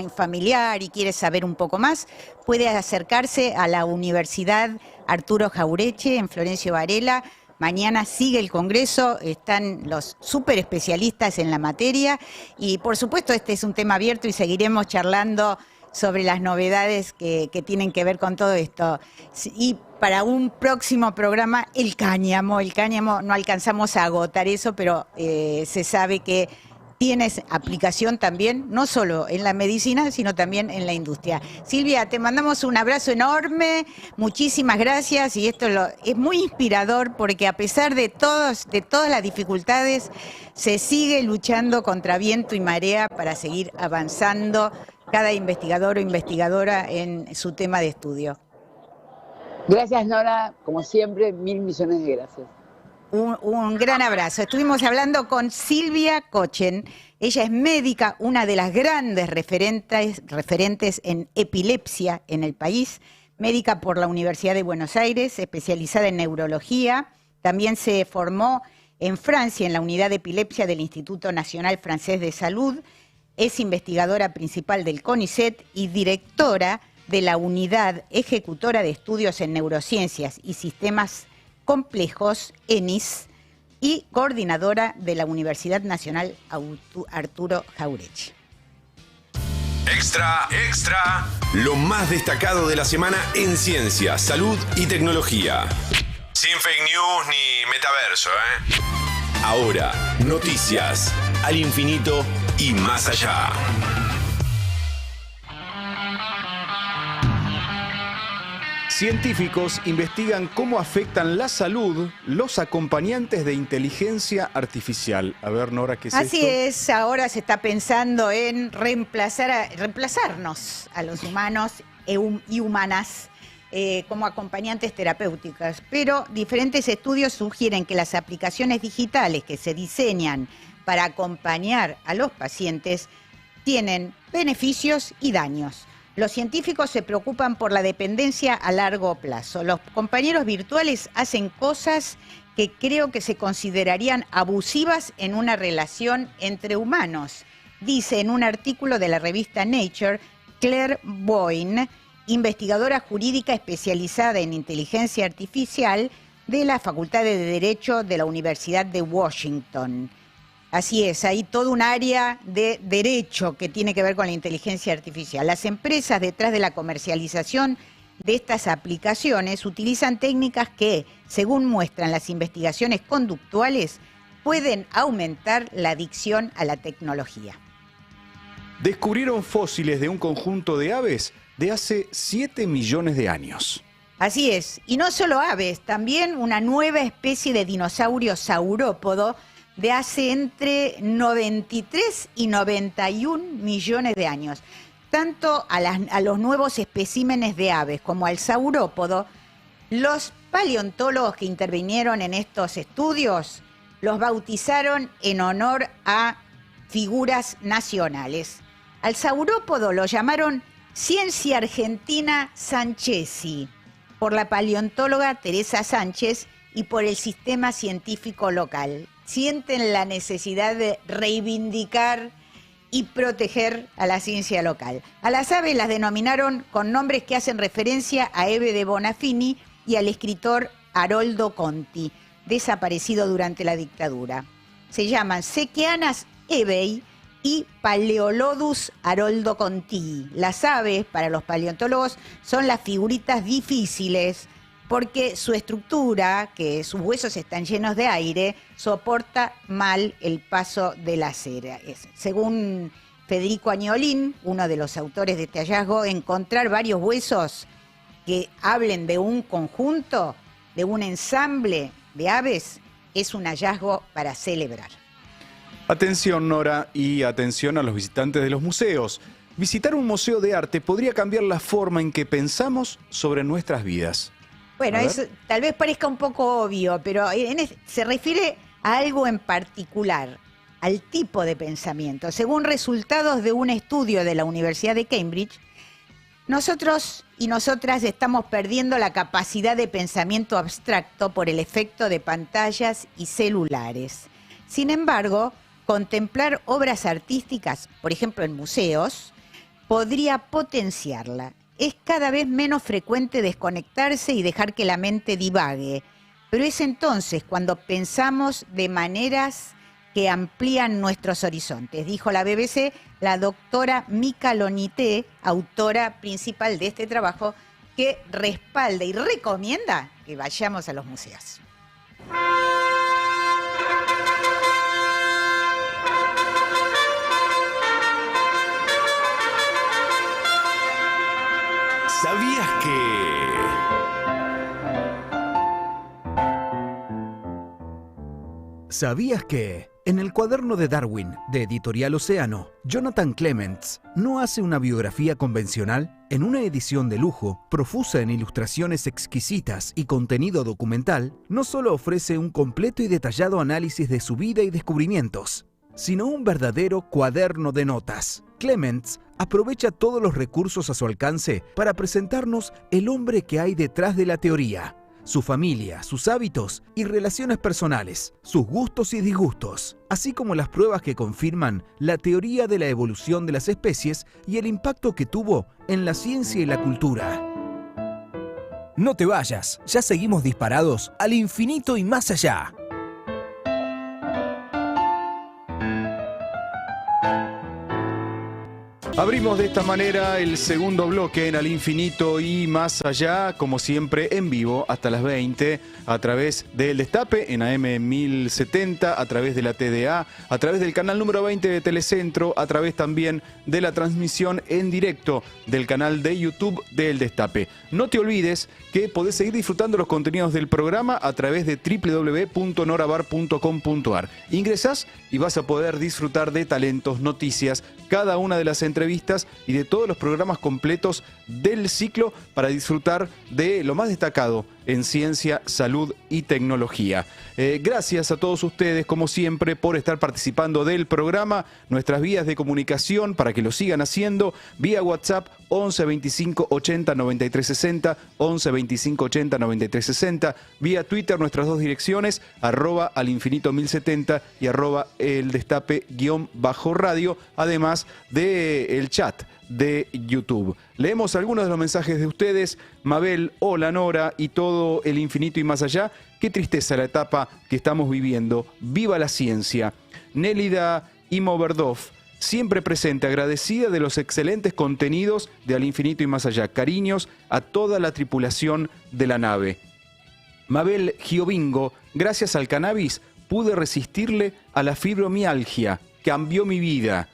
E: familiar y quiere saber un poco más, puede acercarse a la Universidad Arturo Jauretche en Florencio Varela. Mañana sigue el congreso, están los súper especialistas en la materia y, por supuesto, este es un tema abierto y seguiremos charlando sobre las novedades que tienen que ver con todo esto. Y para un próximo programa, el cáñamo, no alcanzamos a agotar eso, pero se sabe que tienes aplicación también, no solo en la medicina, sino también en la industria. Silvia, te mandamos un abrazo enorme, muchísimas gracias, y esto es muy inspirador porque a pesar de todas las dificultades, se sigue luchando contra viento y marea para seguir avanzando cada investigador o investigadora en su tema de estudio.
H: Gracias, Nora, como siempre, 1000 millones de gracias.
E: Un gran abrazo. Estuvimos hablando con Silvia Kochen. Ella es médica, una de las grandes referentes en epilepsia en el país, médica por la Universidad de Buenos Aires, especializada en neurología. También se formó en Francia en la unidad de epilepsia del Instituto Nacional Francés de Salud. Es investigadora principal del CONICET y directora de la Unidad Ejecutora de Estudios en Neurociencias y Sistemas Complejos, ENIS, y coordinadora de la Universidad Nacional Arturo Jauretche.
A: Extra, extra. Lo más destacado de la semana en ciencia, salud y tecnología. Sin fake news ni metaverso, ¿eh? Ahora, noticias al infinito y más allá.
G: Científicos investigan cómo afectan la salud los acompañantes de inteligencia artificial. A ver, Nora, ¿qué es esto?
E: Así es, ahora se está pensando en reemplazarnos a los humanos y humanas como acompañantes terapéuticas. Pero diferentes estudios sugieren que las aplicaciones digitales que se diseñan para acompañar a los pacientes tienen beneficios y daños. Los científicos se preocupan por la dependencia a largo plazo. Los compañeros virtuales hacen cosas que creo que se considerarían abusivas en una relación entre humanos, dice en un artículo de la revista Nature Claire Boyne, investigadora jurídica especializada en inteligencia artificial de la Facultad de Derecho de la Universidad de Washington. Así es, hay todo un área de derecho que tiene que ver con la inteligencia artificial. Las empresas detrás de la comercialización de estas aplicaciones utilizan técnicas que, según muestran las investigaciones conductuales, pueden aumentar la adicción a la tecnología.
G: Descubrieron fósiles de un conjunto de aves de hace 7 millones de años.
E: Así es, y no solo aves, también una nueva especie de dinosaurio saurópodo de hace entre 93 y 91 millones de años. Tanto a los nuevos especímenes de aves como al saurópodo, los paleontólogos que intervinieron en estos estudios los bautizaron en honor a figuras nacionales. Al saurópodo lo llamaron Ciencia Argentina Sanchezi, por la paleontóloga Teresa Sánchez y por el sistema científico local. Sienten la necesidad de reivindicar y proteger a la ciencia local. A las aves las denominaron con nombres que hacen referencia a Ebe de Bonafini y al escritor Haroldo Conti, desaparecido durante la dictadura. Se llaman Sequeanas ebei y Paleolodus Haroldo Conti. Las aves, para los paleontólogos, son las figuritas difíciles porque su estructura, que sus huesos están llenos de aire, soporta mal el paso de la cera. Según Federico Agnolin, uno de los autores de este hallazgo, encontrar varios huesos que hablen de un conjunto, de un ensamble de aves, es un hallazgo para celebrar.
G: Atención, Nora, y atención a los visitantes de los museos. Visitar un museo de arte podría cambiar la forma en que pensamos sobre nuestras vidas.
E: Bueno, eso tal vez parezca un poco obvio, pero se refiere a algo en particular, al tipo de pensamiento. Según resultados de un estudio de la Universidad de Cambridge, nosotros y nosotras estamos perdiendo la capacidad de pensamiento abstracto por el efecto de pantallas y celulares. Sin embargo, contemplar obras artísticas, por ejemplo en museos, podría potenciarla. Es cada vez menos frecuente desconectarse y dejar que la mente divague, pero es entonces cuando pensamos de maneras que amplían nuestros horizontes, dijo la BBC la doctora Mika Lonité, autora principal de este trabajo, que respalda y recomienda que vayamos a los museos.
A: ¿Sabías que...?
I: ¿Sabías que? En el cuaderno de Darwin, de Editorial Océano, Jonathan Clements no hace una biografía convencional. En una edición de lujo, profusa en ilustraciones exquisitas y contenido documental, no solo ofrece un completo y detallado análisis de su vida y descubrimientos, sino un verdadero cuaderno de notas. Clements aprovecha todos los recursos a su alcance para presentarnos el hombre que hay detrás de la teoría, su familia, sus hábitos y relaciones personales, sus gustos y disgustos, así como las pruebas que confirman la teoría de la evolución de las especies y el impacto que tuvo en la ciencia y la cultura.
J: No te vayas, ya seguimos disparados al infinito y más allá.
G: Abrimos de esta manera el segundo bloque en Al Infinito y Más Allá, como siempre en vivo hasta las 20, a través del Destape en AM 1070, a través de la TDA, a través del canal número 20 de Telecentro, a través también de la transmisión en directo del canal de YouTube del Destape. No te olvides que podés seguir disfrutando los contenidos del programa a través de www.norabar.com.ar. Ingresás y vas a poder disfrutar de talentos, noticias, cada una de las entrevistas y de todos los programas completos del ciclo para disfrutar de lo más destacado en ciencia, salud y tecnología. Gracias a todos ustedes, como siempre, por estar participando del programa. Nuestras vías de comunicación, para que lo sigan haciendo, vía WhatsApp 11 25 80 93 60, 11 25 80 93 60, vía Twitter nuestras dos direcciones, @alinfinito1070 y @eldestape_radio, además del chat de YouTube. Leemos algunos de los mensajes de ustedes. Mabel, hola Nora y todo el infinito y más allá. Qué tristeza la etapa que estamos viviendo. ¡Viva la ciencia! Nélida Imoverdov, siempre presente, agradecida de los excelentes contenidos de Al Infinito y Más Allá. Cariños a toda la tripulación de la nave. Mabel Giobingo, gracias al cannabis pude resistirle a la fibromialgia. Cambió mi vida.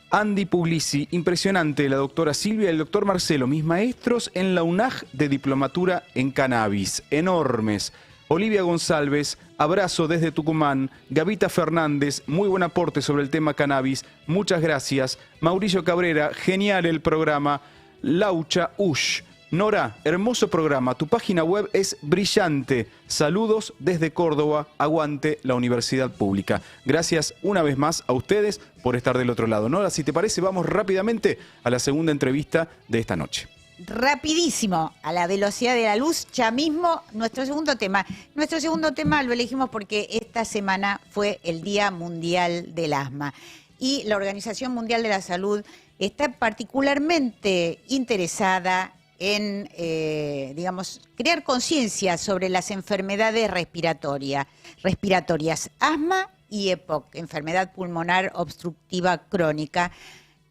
G: Andy Puglisi, impresionante, la doctora Silvia y el doctor Marcelo, mis maestros en la UNAG de diplomatura en cannabis, enormes. Olivia González, abrazo desde Tucumán. Gavita Fernández, muy buen aporte sobre el tema cannabis, muchas gracias. Mauricio Cabrera, genial el programa. Laucha Ush, Nora, hermoso programa, tu página web es brillante. Saludos desde Córdoba, aguante la universidad pública. Gracias una vez más a ustedes por estar del otro lado. Nora, si te parece, vamos rápidamente a la segunda entrevista de esta noche.
E: Rapidísimo, a la velocidad de la luz, ya mismo nuestro segundo tema. Nuestro segundo tema lo elegimos porque esta semana fue el Día Mundial del Asma y la Organización Mundial de la Salud está particularmente interesada en, crear conciencia sobre las enfermedades respiratorias, asma y EPOC, enfermedad pulmonar obstructiva crónica,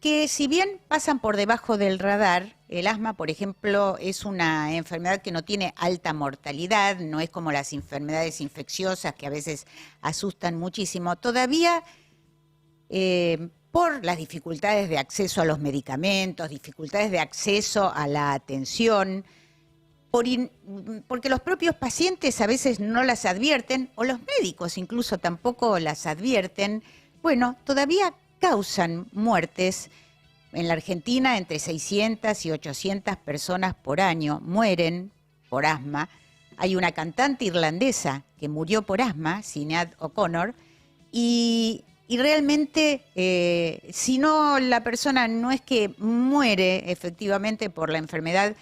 E: que si bien pasan por debajo del radar, el asma, por ejemplo, es una enfermedad que no tiene alta mortalidad, no es como las enfermedades infecciosas que a veces asustan muchísimo. Todavía, por las dificultades de acceso a los medicamentos, dificultades de acceso a la atención, porque los propios pacientes a veces no las advierten, o los médicos incluso tampoco las advierten, bueno, todavía causan muertes. En la Argentina, entre 600 y 800 personas por año mueren por asma. Hay una cantante irlandesa que murió por asma, Sinead O'Connor, y realmente, si no, la persona no es que muere efectivamente por la enfermedad,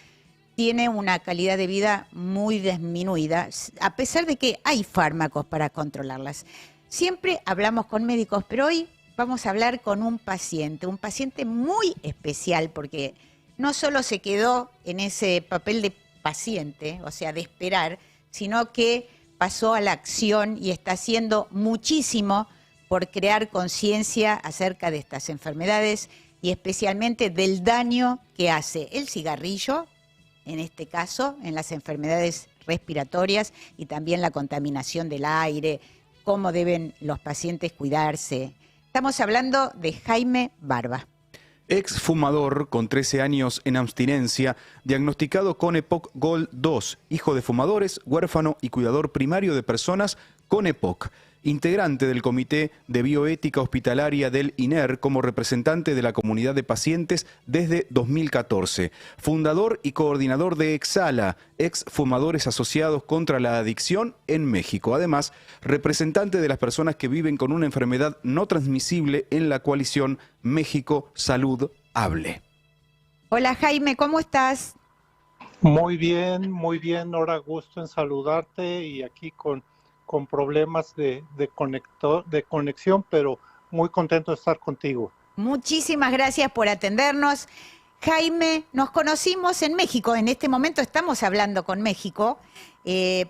E: tiene una calidad de vida muy disminuida, a pesar de que hay fármacos para controlarlas. Siempre hablamos con médicos, pero hoy vamos a hablar con un paciente muy especial, porque no solo se quedó en ese papel de paciente, o sea, de esperar, sino que pasó a la acción y está haciendo muchísimo por crear conciencia acerca de estas enfermedades y especialmente del daño que hace el cigarrillo, en este caso, en las enfermedades respiratorias y también la contaminación del aire, cómo deben los pacientes cuidarse. Estamos hablando de Jaime Barba.
G: Ex fumador con 13 años en abstinencia, diagnosticado con EPOC Gold 2, hijo de fumadores, huérfano y cuidador primario de personas con EPOC. Integrante del Comité de Bioética Hospitalaria del INER como representante de la comunidad de pacientes desde 2014. Fundador y coordinador de Exhala, ex fumadores asociados contra la adicción en México. Además, representante de las personas que viven con una enfermedad no transmisible en la coalición México Salud Hable.
E: Hola Jaime, ¿cómo estás?
K: Muy bien, Nora, gusto en saludarte y aquí con problemas de conexión, pero muy contento de estar contigo.
E: Muchísimas gracias por atendernos. Jaime, nos conocimos en México, en este momento estamos hablando con México,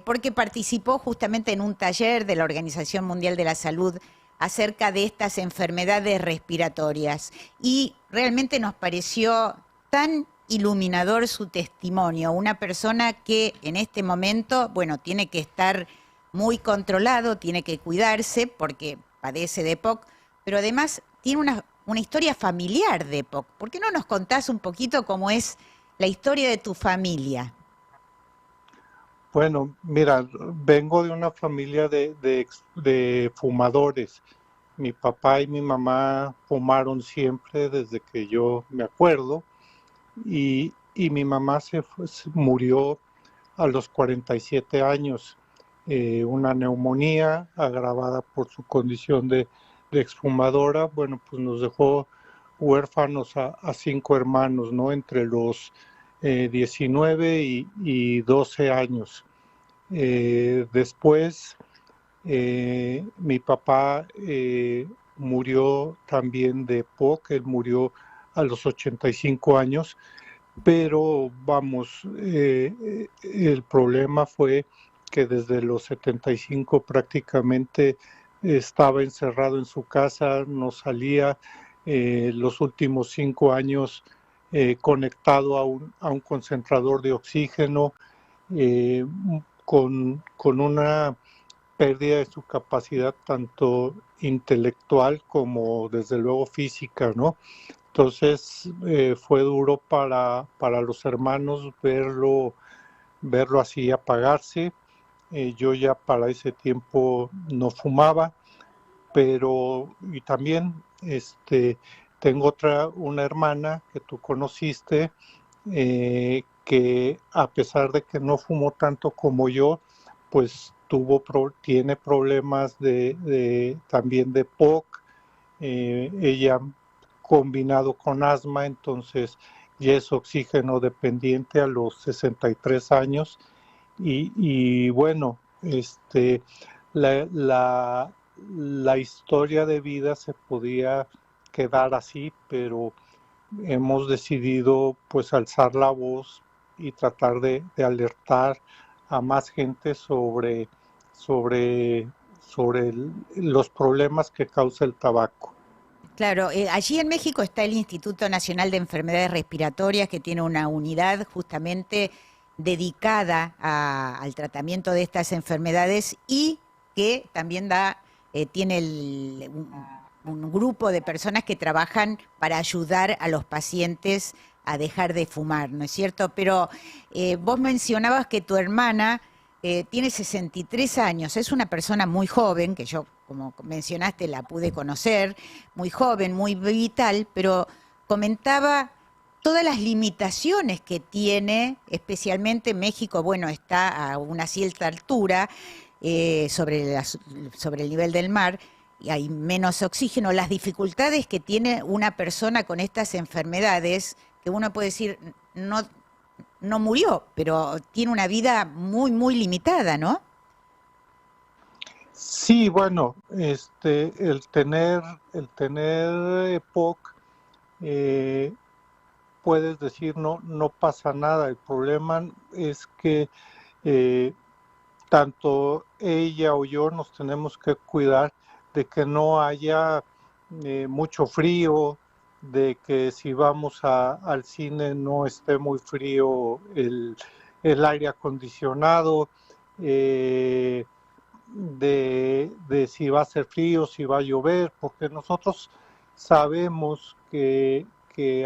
E: porque participó justamente en un taller de la Organización Mundial de la Salud acerca de estas enfermedades respiratorias. Y realmente nos pareció tan iluminador su testimonio, una persona que en este momento, bueno, tiene que estar muy controlado, tiene que cuidarse porque padece de EPOC, pero además tiene una historia familiar de EPOC. ¿Por qué no nos contás un poquito cómo es la historia de tu familia?
K: Bueno, mira, vengo de una familia de fumadores. Mi papá y mi mamá fumaron siempre desde que yo me acuerdo y mi mamá se murió a los 47 años. Una neumonía agravada por su condición de exfumadora. Bueno, pues nos dejó huérfanos a 5 hermanos, ¿no? Entre los 19 y 12 años. Después, mi papá murió también de EPOC, él murió a los 85 años, pero vamos, el problema fue que desde los 75 prácticamente estaba encerrado en su casa, no salía. Los últimos 5 años conectado a un concentrador de oxígeno, con una pérdida de su capacidad tanto intelectual como desde luego física, ¿no? Entonces fue duro para los hermanos verlo así apagarse. Yo ya para ese tiempo no fumaba, pero y también tengo una hermana que tú conociste, que a pesar de que no fumó tanto como yo, pues tiene problemas también de POC, ella combinado con asma, entonces ya es oxígeno dependiente a los 63 años y bueno, la historia de vida se podía quedar así, pero hemos decidido pues alzar la voz y tratar de alertar a más gente sobre los problemas que causa el tabaco.
E: Claro, allí en México está el Instituto Nacional de Enfermedades Respiratorias, que tiene una unidad justamente dedicada al tratamiento de estas enfermedades y que también tiene un grupo de personas que trabajan para ayudar a los pacientes a dejar de fumar, ¿no es cierto? Pero vos mencionabas que tu hermana tiene 63 años, es una persona muy joven, que yo, como mencionaste, la pude conocer, muy joven, muy vital, pero comentaba todas las limitaciones que tiene, especialmente México, bueno, está a una cierta altura sobre el nivel del mar, y hay menos oxígeno, las dificultades que tiene una persona con estas enfermedades, que uno puede decir, no murió, pero tiene una vida muy, muy limitada, ¿no?
K: Sí, bueno, el tener POC, puedes decir no pasa nada. El problema es que tanto ella o yo nos tenemos que cuidar de que no haya mucho frío, de que si vamos al cine no esté muy frío el aire acondicionado, de si va a ser frío, si va a llover, porque nosotros sabemos que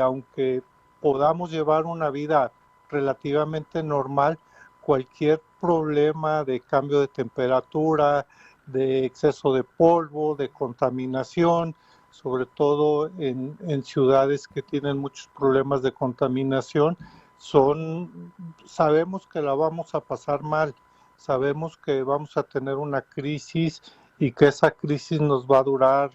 K: aunque podamos llevar una vida relativamente normal, cualquier problema de cambio de temperatura, de exceso de polvo, de contaminación, sobre todo en ciudades que tienen muchos problemas de contaminación, sabemos que la vamos a pasar mal, sabemos que vamos a tener una crisis y que esa crisis nos va a durar,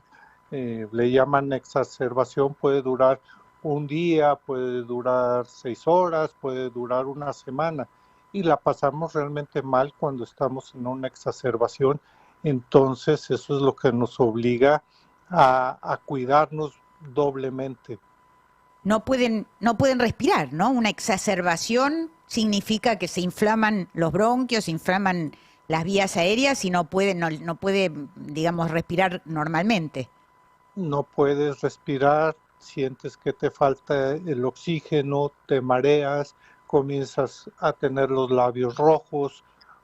K: le llaman exacerbación, puede durar un día, puede durar 6 horas, puede durar una semana, y la pasamos realmente mal cuando estamos en una exacerbación. Entonces eso es lo que nos obliga a cuidarnos doblemente.
E: No pueden respirar, ¿no? Una exacerbación significa que se inflaman los bronquios, se inflaman las vías aéreas y no puede, digamos, respirar normalmente.
K: No puedes respirar, sientes que te falta el oxígeno, te mareas, comienzas a tener los labios rojos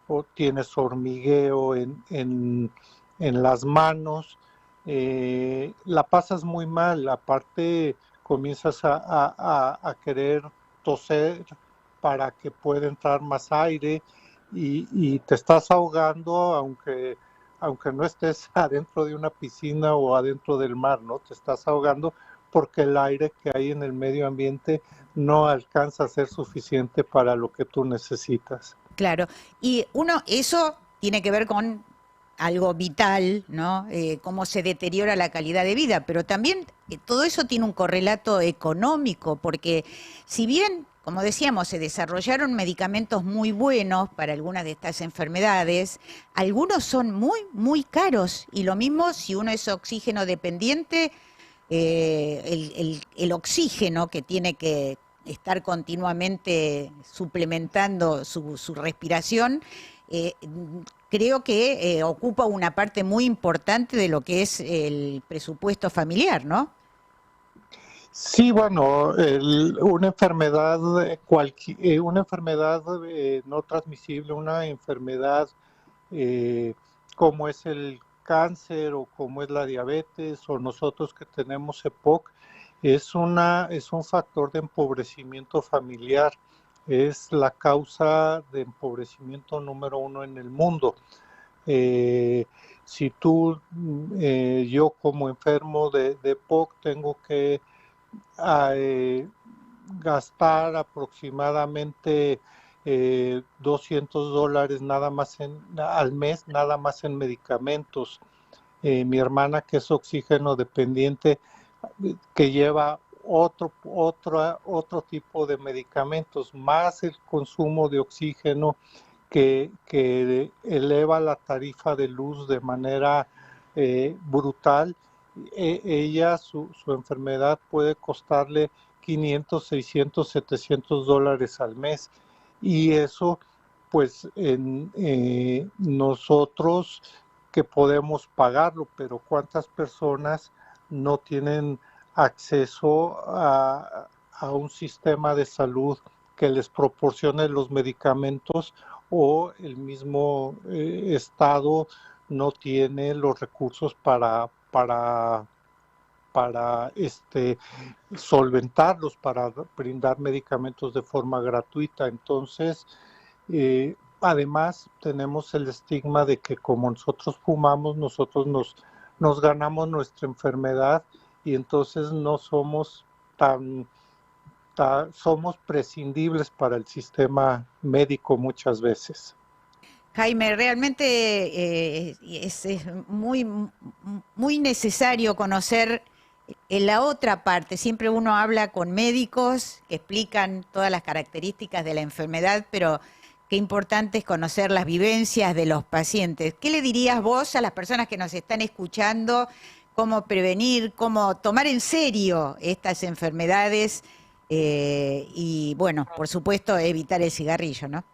K: o tienes hormigueo en las manos, la pasas muy mal, aparte comienzas a querer toser para que pueda entrar más aire y te estás ahogando aunque no estés adentro de una piscina o adentro del mar, ¿no? Te estás ahogando porque el aire que hay en el medio ambiente no alcanza a ser suficiente para lo que tú necesitas.
E: Claro, y eso tiene que ver con algo vital, ¿no? Cómo se deteriora la calidad de vida, pero también todo eso tiene un correlato económico, porque si bien, como decíamos, se desarrollaron medicamentos muy buenos para algunas de estas enfermedades, algunos son muy, muy caros, y lo mismo si uno es oxígeno dependiente, el oxígeno que tiene que estar continuamente suplementando su respiración, creo que ocupa una parte muy importante de lo que es el presupuesto familiar, ¿no?
K: Sí, bueno, una enfermedad, una enfermedad no transmisible, una enfermedad como es el cáncer o como es la diabetes o nosotros que tenemos EPOC, es un factor de empobrecimiento familiar, es la causa de empobrecimiento número 1 en el mundo. Si yo como enfermo de EPOC tengo que gastar aproximadamente $200 nada más al mes, nada más en medicamentos. Mi hermana, que es oxígeno dependiente, que lleva otro tipo de medicamentos, más el consumo de oxígeno que eleva la tarifa de luz de manera brutal. Ella, su enfermedad puede costarle $500, $600, $700 al mes. Y eso, pues, nosotros que podemos pagarlo, pero ¿cuántas personas no tienen acceso a un sistema de salud que les proporcione los medicamentos, o el mismo Estado no tiene los recursos para solventarlos, para brindar medicamentos de forma gratuita? Entonces, además tenemos el estigma de que como nosotros fumamos, nosotros nos ganamos nuestra enfermedad, y entonces no somos somos prescindibles para el sistema médico muchas veces.
E: Jaime, realmente es muy, muy necesario conocer la otra parte. Siempre uno habla con médicos que explican todas las características de la enfermedad, pero qué importante es conocer las vivencias de los pacientes. ¿Qué le dirías vos a las personas que nos están escuchando? ¿Cómo prevenir, cómo tomar en serio estas enfermedades? Y bueno, por supuesto, evitar el cigarrillo, ¿no?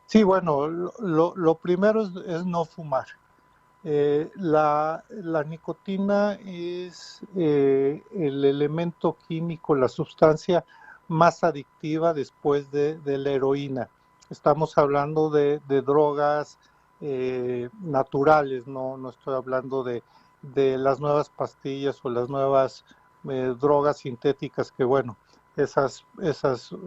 K: Sí, bueno, lo primero es no fumar. La nicotina es el elemento químico, la sustancia más adictiva después de la heroína. Estamos hablando de drogas naturales, no estoy hablando de las nuevas pastillas o las nuevas drogas sintéticas, que bueno, esas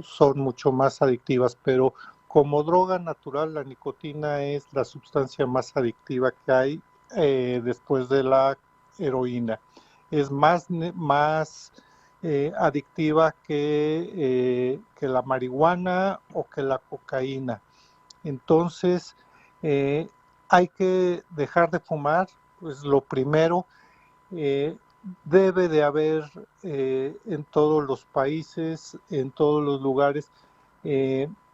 K: son mucho más adictivas, pero como droga natural, la nicotina es la sustancia más adictiva que hay después de la heroína. Es más adictiva que la marihuana o que la cocaína. Entonces, hay que dejar de fumar, pues lo primero. Debe de haber en todos los países, en todos los lugares,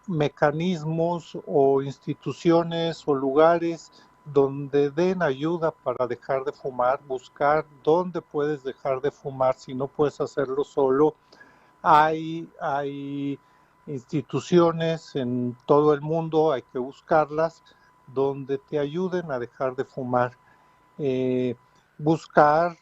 K: mecanismos o instituciones o lugares donde den ayuda para dejar de fumar, buscar dónde puedes dejar de fumar. Si no puedes hacerlo solo, hay instituciones en todo el mundo, hay que buscarlas, donde te ayuden a dejar de fumar. Buscar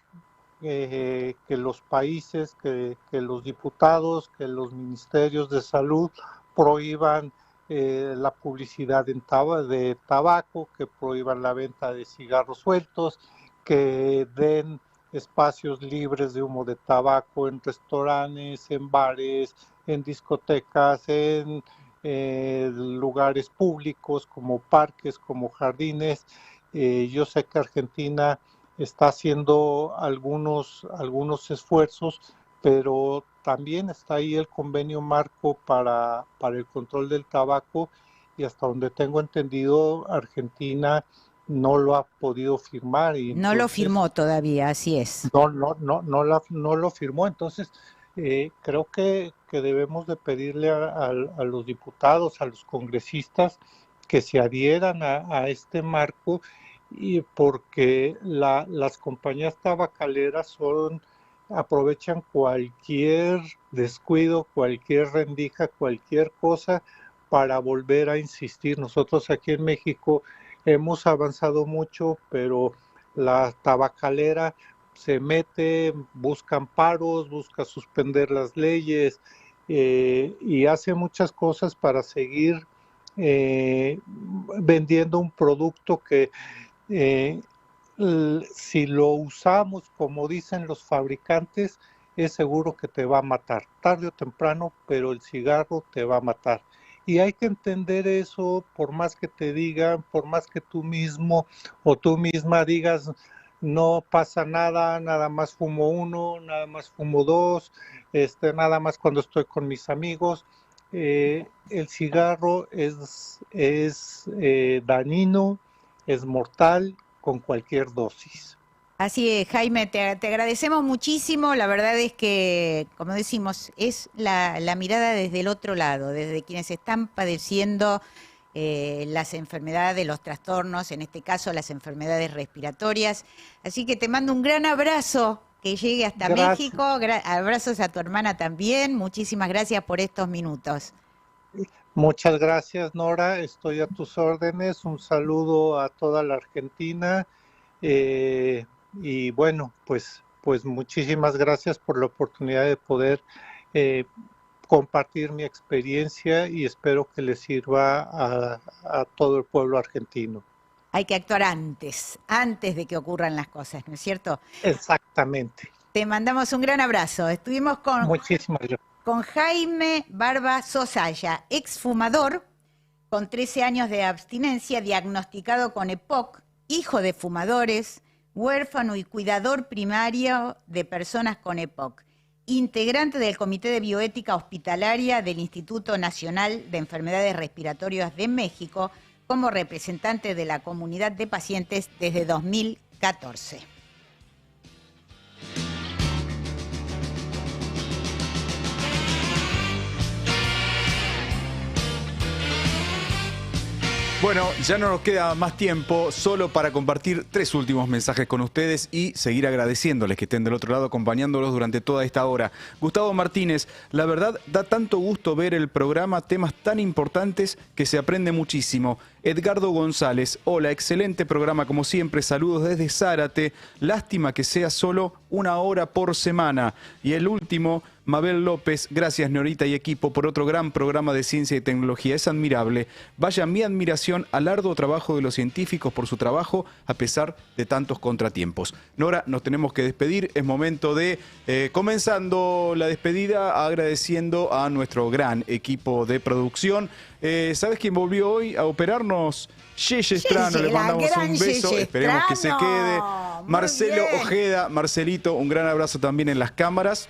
K: que los países, que los diputados, que los ministerios de salud prohíban la publicidad de tabaco, que prohíban la venta de cigarros sueltos, que den espacios libres de humo de tabaco en restaurantes, en bares, en discotecas, en lugares públicos como parques, como jardines. Yo sé que Argentina está haciendo algunos esfuerzos, pero también está ahí el convenio marco para el control del tabaco, y hasta donde tengo entendido, Argentina no lo ha podido firmar. Y
E: no lo firmó todavía, así es.
K: No lo firmó. Entonces, creo que debemos de pedirle a los diputados, a los congresistas, que se adhieran a este marco, y porque las compañías tabacaleras aprovechan cualquier descuido, cualquier rendija, cualquier cosa para volver a insistir. Nosotros aquí en México hemos avanzado mucho, pero la tabacalera se mete, busca amparos, busca suspender las leyes y hace muchas cosas para seguir vendiendo un producto que si lo usamos como dicen los fabricantes, es seguro que te va a matar, tarde o temprano, pero el cigarro te va a matar. Y hay que entender eso, por más que te digan, por más que tú mismo o tú misma digas, no pasa nada, nada más fumo uno, nada más fumo dos, nada más cuando estoy con mis amigos. El cigarro es dañino, es mortal con cualquier dosis.
E: Así es, Jaime, te agradecemos muchísimo. La verdad es que, como decimos, es la mirada desde el otro lado, desde quienes están padeciendo las enfermedades, los trastornos, en este caso las enfermedades respiratorias. Así que te mando un gran abrazo que llegue hasta México. Abrazos a tu hermana también. Muchísimas gracias por estos minutos.
K: Muchas gracias, Nora. Estoy a tus órdenes. Un saludo a toda la Argentina. Y bueno, pues muchísimas gracias por la oportunidad de poder compartir mi experiencia y espero que le sirva a todo el pueblo argentino.
E: Hay que actuar antes de que ocurran las cosas, ¿no es cierto?
K: Exactamente.
E: Te mandamos un gran abrazo. Estuvimos con Jaime Barba Sosaya, exfumador con 13 años de abstinencia, diagnosticado con EPOC, hijo de fumadores, huérfano y cuidador primario de personas con EPOC, integrante del Comité de Bioética Hospitalaria del Instituto Nacional de Enfermedades Respiratorias de México, como representante de la comunidad de pacientes desde 2014.
G: Bueno, ya no nos queda más tiempo solo para compartir 3 últimos mensajes con ustedes y seguir agradeciéndoles que estén del otro lado acompañándolos durante toda esta hora. Gustavo Martínez, la verdad da tanto gusto ver el programa, temas tan importantes que se aprende muchísimo. Edgardo González, hola, excelente programa como siempre, saludos desde Zárate, lástima que sea solo 1 hora por semana. Y el último, Mabel López, gracias Norita y equipo por otro gran programa de ciencia y tecnología, es admirable. Vaya mi admiración al arduo trabajo de los científicos por su trabajo a pesar de tantos contratiempos. Nora, nos tenemos que despedir, es momento de, comenzando la despedida, agradeciendo a nuestro gran equipo de producción. ¿Sabes quién volvió hoy a operarnos? Yeye Estrano, le mandamos un beso, esperemos que se quede. Marcelo Ojeda, Marcelito, un gran abrazo también en las cámaras.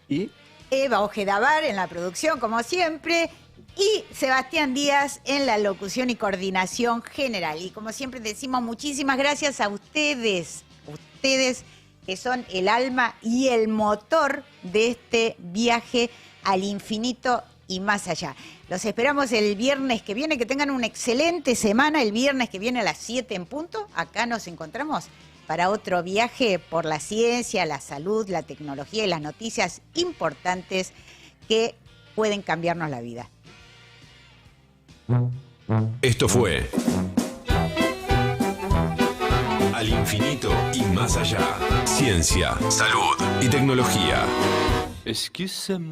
G: ¿Y?
E: Eva Ojeda Bar en la producción, como siempre, y Sebastián Díaz en la locución y coordinación general. Y como siempre decimos, muchísimas gracias a ustedes que son el alma y el motor de este viaje al infinito y más allá. Los esperamos el viernes que viene, que tengan una excelente semana. El viernes que viene a las 7 en punto, acá nos encontramos para otro viaje por la ciencia, la salud, la tecnología y las noticias importantes que pueden cambiarnos la vida.
A: Esto fue Al infinito y más allá. Ciencia, salud y tecnología.